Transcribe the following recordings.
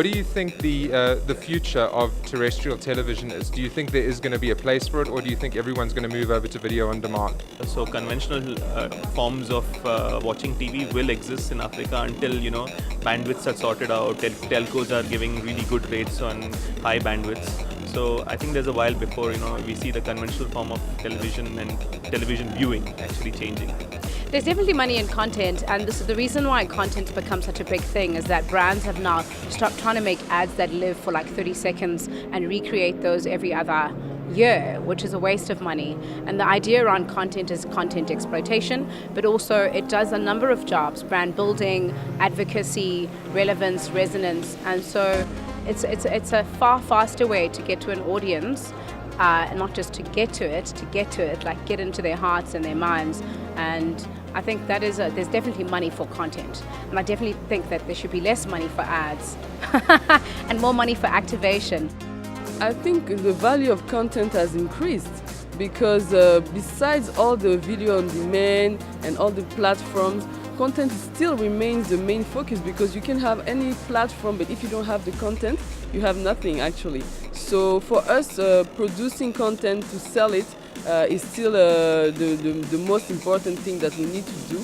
What do you think the future of terrestrial television is? Do you think there is going to be a place for it, or do you think everyone's going to move over to video on demand? So conventional forms of watching TV will exist in Africa until bandwidths are sorted out. Telcos are giving really good rates on high bandwidths. So I think there's a while before we see the conventional form of television and television viewing actually changing. There's definitely money in content, and this is the reason why content's become such a big thing, is that brands have now stopped trying to make ads that live for like 30 seconds and recreate those every other year, which is a waste of money. And the idea around content is content exploitation, but also it does a number of jobs: brand building, advocacy, relevance, resonance. And so it's a far faster way to get to an audience, and not just to get to it, like get into their hearts and their minds. And I think that is there's definitely money for content, and I definitely think that there should be less money for ads and more money for activation. I think the value of content has increased because besides all the video on demand and all the platforms, content still remains the main focus, because you can have any platform, but if you don't have the content, you have nothing actually. So for us, producing content to sell it is still the most important thing that we need to do,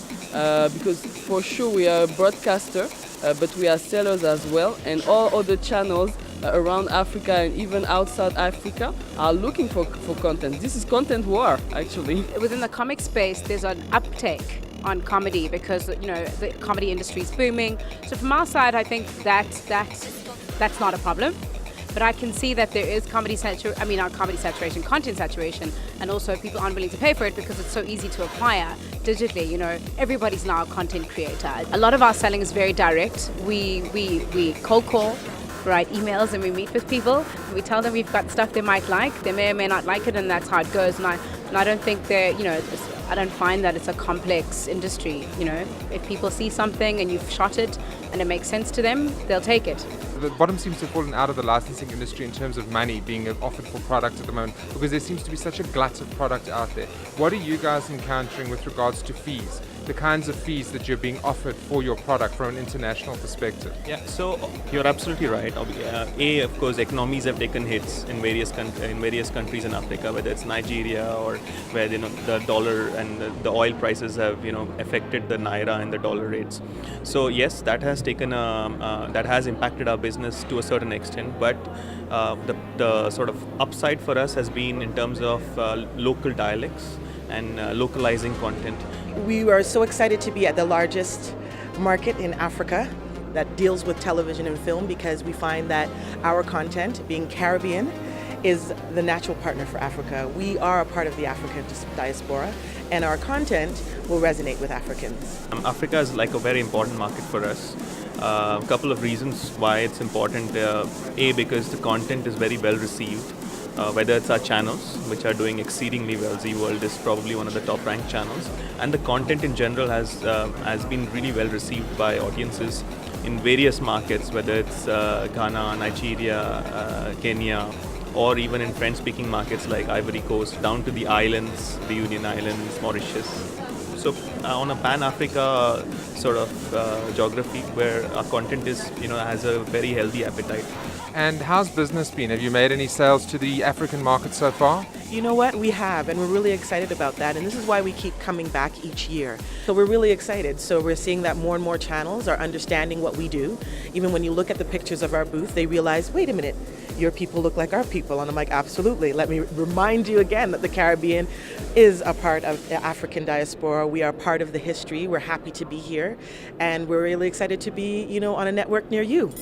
because for sure we are a broadcaster, but we are sellers as well, and all other channels around Africa and even outside Africa are looking for content. This is content war actually. Within the comic space, there's an uptake on comedy because the comedy industry is booming. So from our side, I think that's not a problem. But I can see that there is content saturation, and also people aren't willing to pay for it because it's so easy to acquire digitally. Everybody's now a content creator. A lot of our selling is very direct. We cold call, write emails, and we meet with people. And we tell them we've got stuff they might like. They may or may not like it, and that's how it goes. And I don't think I don't find that it's a complex industry. If people see something and you've shot it and it makes sense to them, they'll take it. The bottom seems to have fallen out of the licensing industry in terms of money being offered for product at the moment, because there seems to be such a glut of product out there. What are you guys encountering with regards to fees? The kinds of fees that you're being offered for your product from an international perspective? Yeah, so you're absolutely right. Of course, economies have taken hits in various countries in Africa, whether it's Nigeria or where the dollar and the oil prices have affected the naira and the dollar rates. So yes, that has impacted our business to a certain extent. But the sort of upside for us has been in terms of local dialects and localizing content. We are so excited to be at the largest market in Africa that deals with television and film, because we find that our content, being Caribbean, is the natural partner for Africa. We are a part of the African diaspora, and our content will resonate with Africans. Africa is like a very important market for us. A couple of reasons why it's important. Because the content is very well received. Whether it's our channels, which are doing exceedingly well. Zee World is probably one of the top ranked channels, and the content in general has been really well received by audiences in various markets, whether it's Ghana, Nigeria, Kenya, or even in French-speaking markets like Ivory Coast, down to the islands, the Union Islands, Mauritius. So on a Pan-Africa sort of geography, where our content has a very healthy appetite. And how's business been? Have you made any sales to the African market so far? You know what? We have, and we're really excited about that. And this is why we keep coming back each year. So we're really excited. So we're seeing that more and more channels are understanding what we do. Even when you look at the pictures of our booth, they realize, wait a minute, your people look like our people. And I'm like, absolutely. Let me remind you again that the Caribbean is a part of the African diaspora. We are part of the history. We're happy to be here. And we're really excited to be, on a network near you.